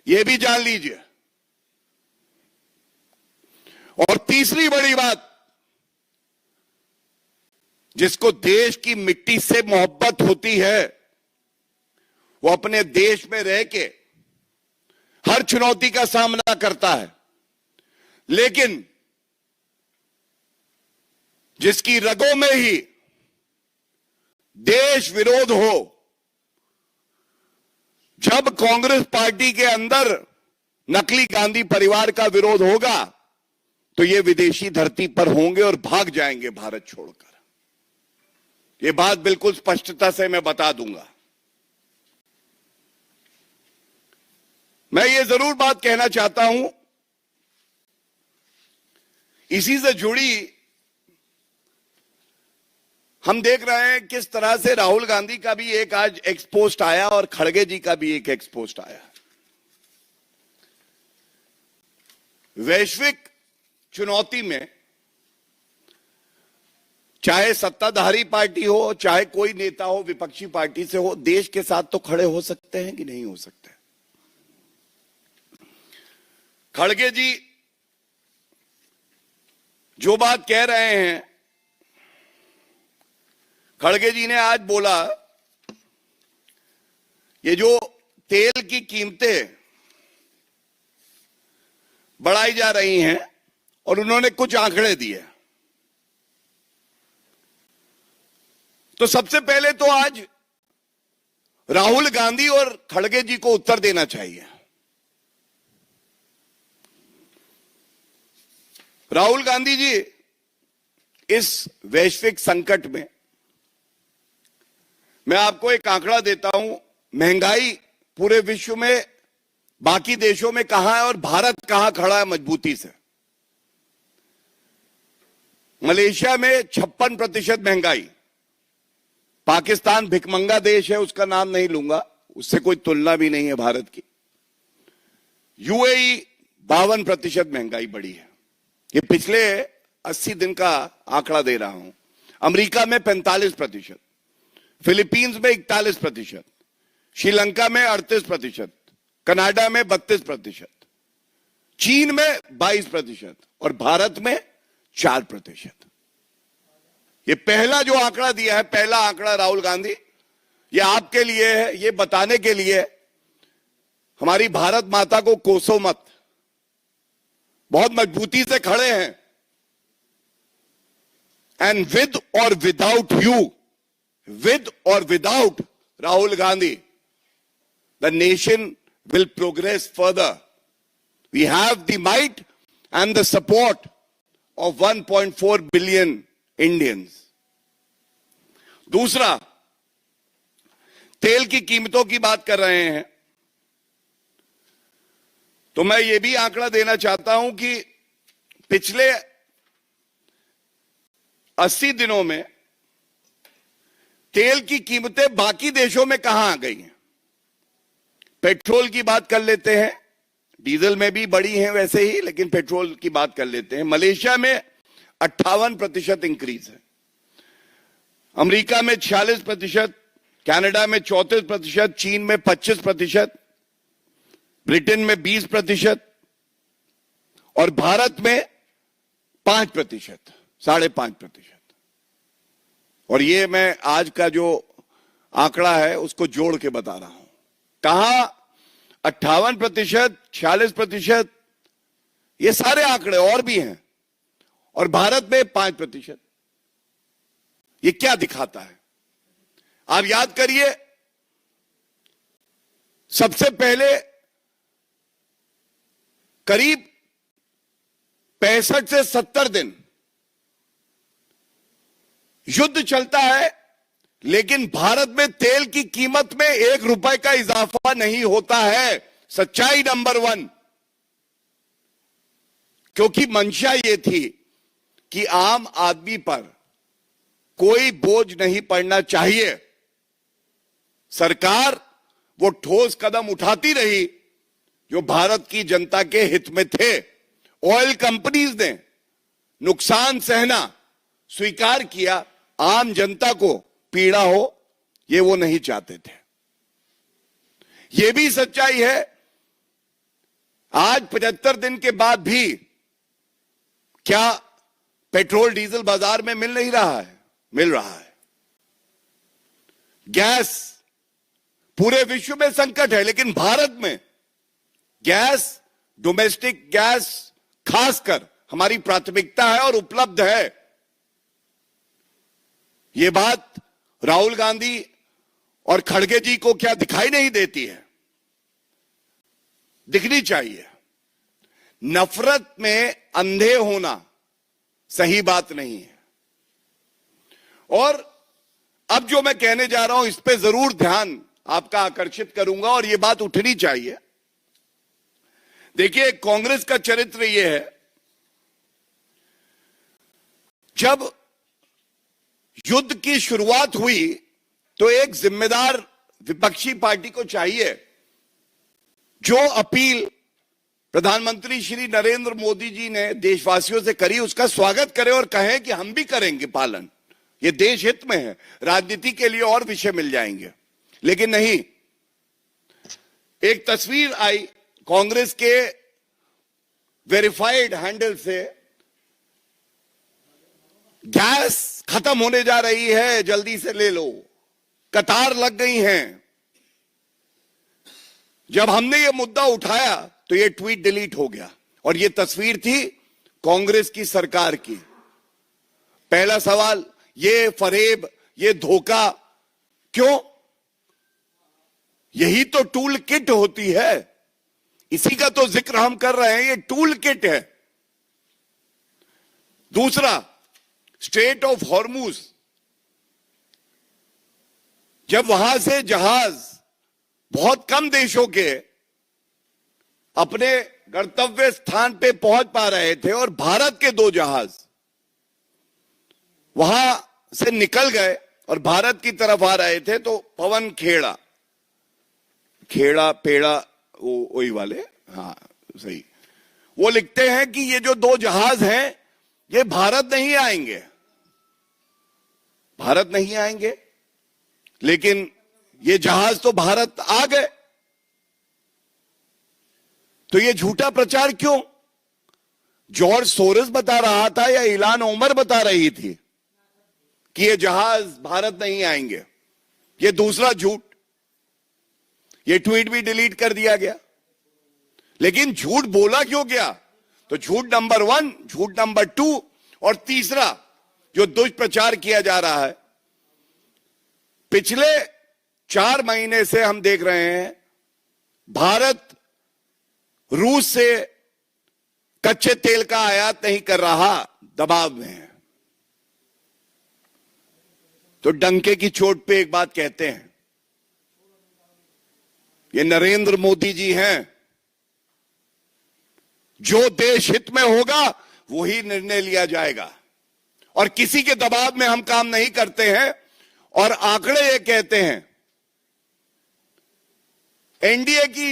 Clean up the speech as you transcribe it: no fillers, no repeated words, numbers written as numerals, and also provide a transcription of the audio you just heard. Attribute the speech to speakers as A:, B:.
A: यह भी जान लीजिए। और तीसरी बड़ी बात, जिसको देश की मिट्टी से मोहब्बत होती है वो अपने देश में रह के हर चुनौती का सामना करता है, लेकिन जिसकी रगों में ही देश विरोध हो, जब कांग्रेस पार्टी के अंदर नकली गांधी परिवार का विरोध होगा तो ये विदेशी धरती पर होंगे और भाग जाएंगे भारत छोड़कर। ये बात बिल्कुल स्पष्टता से मैं बता दूंगा। मैं ये जरूर बात कहना चाहता हूं, इसी से जुड़ी हम देख रहे हैं किस तरह से राहुल गांधी का भी एक आज एक्सपोस्ट आया और खड़गे जी का भी एक एक्सपोस्ट आया। वैश्विक चुनौती में चाहे सत्ताधारी पार्टी हो, चाहे कोई नेता हो विपक्षी पार्टी से हो, देश के साथ तो खड़े हो सकते हैं कि नहीं हो सकते। खड़गे जी जो बात कह रहे हैं, खड़गे जी ने आज बोला ये जो तेल की कीमतें बढ़ाई जा रही हैं और उन्होंने कुछ आंकड़े दिए। तो सबसे पहले तो आज राहुल गांधी और खड़गे जी को उत्तर देना चाहिए। राहुल गांधी जी, इस वैश्विक संकट में मैं आपको एक आंकड़ा देता हूं। महंगाई पूरे विश्व में बाकी देशों में कहां है और भारत कहां खड़ा है मजबूती से। मलेशिया में 56% महंगाई, पाकिस्तान भिखमंगा देश है, उसका नाम नहीं लूंगा, उससे कोई तुलना भी नहीं है भारत की। यूएई 52% महंगाई बढ़ी है, ये पिछले 80 दिन का आंकड़ा दे रहा हूं। अमेरिका में 45%, फिलीपींस में 41%, श्रीलंका में 38%, कनाडा में 32%, चीन में 22% और भारत में 4%। ये पहला जो आंकड़ा दिया है, पहला आंकड़ा राहुल गांधी, ये आपके लिए है, ये बताने के लिए हमारी भारत माता को कोसो मत, बहुत मजबूती से खड़े हैं। एंड विद और विदाउट यू, विद और without Rahul Gandhi, the nation will progress further. We have the might and the support of 1.4 billion Indians. दूसरा, तेल की कीमतों की बात कर रहे हैं तो मैं ये भी आंकड़ा देना चाहता हूं कि पिछले 80 दिनों में तेल की कीमतें बाकी देशों में कहां आ गई हैं। पेट्रोल की बात कर लेते हैं, डीजल में भी बढ़ी है वैसे ही, लेकिन पेट्रोल की बात कर लेते हैं। मलेशिया में 58% इंक्रीज है, अमेरिका में 46%, कनाडा में 34%, चीन में 25%, ब्रिटेन में 20% और भारत में 5%, 5.5%। और ये मैं आज का जो आंकड़ा है उसको जोड़ के बता रहा हूं। कहा 58%, 46%, ये सारे आंकड़े और भी हैं, और भारत में 5%। ये क्या दिखाता है? आप याद करिए, सबसे पहले करीब 65 से 70 दिन युद्ध चलता है, लेकिन भारत में तेल की कीमत में 1 रुपए का इजाफा नहीं होता है। सच्चाई नंबर 1, क्योंकि मंशा ये थी कि आम आदमी पर कोई बोझ नहीं पड़ना चाहिए। सरकार वो ठोस कदम उठाती रही जो भारत की जनता के हित में थे। ऑयल कंपनीज ने नुकसान सहना स्वीकार किया, आम जनता को पीड़ा हो ये वो नहीं चाहते थे। ये भी सच्चाई है आज 75 दिन के बाद भी क्या पेट्रोल डीजल बाजार में मिल नहीं रहा है? मिल रहा है। गैस पूरे विश्व में संकट है, लेकिन भारत में गैस, डोमेस्टिक गैस खासकर हमारी प्राथमिकता है और उपलब्ध है। यह बात राहुल गांधी और खड़गे जी को क्या दिखाई नहीं देती है? दिखनी चाहिए। नफरत में अंधे होना सही बात नहीं है। और अब जो मैं कहने जा रहा हूं, इस पे जरूर ध्यान आपका आकर्षित करूंगा और यह बात उठनी चाहिए। देखिए, कांग्रेस का चरित्र यह है, जब युद्ध की शुरुआत हुई तो एक जिम्मेदार विपक्षी पार्टी को चाहिए जो अपील प्रधानमंत्री श्री नरेंद्र मोदी जी ने देशवासियों से करी, उसका स्वागत करे और कहे कि हम भी करेंगे पालन, ये देश हित में है। राजनीति के लिए और विषय मिल जाएंगे, लेकिन नहीं। एक तस्वीर आई कांग्रेस के वेरीफाइड हैंडल से, गैस खत्म होने जा रही है, जल्दी से ले लो, कतार लग गई हैं। जब हमने ये मुद्दा उठाया तो ये ट्वीट डिलीट हो गया और ये तस्वीर थी कांग्रेस की सरकार की। पहला सवाल, ये फरेब, ये धोखा क्यों? यही तो टूल किट होती है, इसी का तो जिक्र हम कर रहे हैं, ये टूल किट है। दूसरा, स्ट्रेट ऑफ हॉर्मुज, जब वहां से जहाज बहुत कम देशों के अपने गंतव्य स्थान पे पहुंच पा रहे थे और भारत के 2 जहाज वहां से निकल गए और भारत की तरफ आ रहे थे, तो पवन खेड़ा पेड़ा वही वाले, हाँ सही, वो लिखते हैं कि ये जो 2 जहाज हैं ये भारत नहीं आएंगे, भारत नहीं आएंगे। लेकिन ये जहाज तो भारत आ गए, तो ये झूठा प्रचार क्यों? जॉर्ज सोरस बता रहा था या इलान ओमर बता रही थी कि ये जहाज भारत नहीं आएंगे? ये दूसरा झूठ, ये ट्वीट भी डिलीट कर दिया गया। लेकिन झूठ बोला क्यों गया? तो झूठ नंबर 1, झूठ नंबर 2 और तीसरा जो दुष्प्रचार किया जा रहा है, पिछले 4 महीने से हम देख रहे हैं भारत रूस से कच्चे तेल का आयात नहीं कर रहा, दबाव में है। तो डंके की चोट पे एक बात कहते हैं, ये नरेंद्र मोदी जी हैं, जो देश हित में होगा वही निर्णय लिया जाएगा और किसी के दबाव में हम काम नहीं करते हैं। और आंकड़े ये कहते हैं, एनडीए की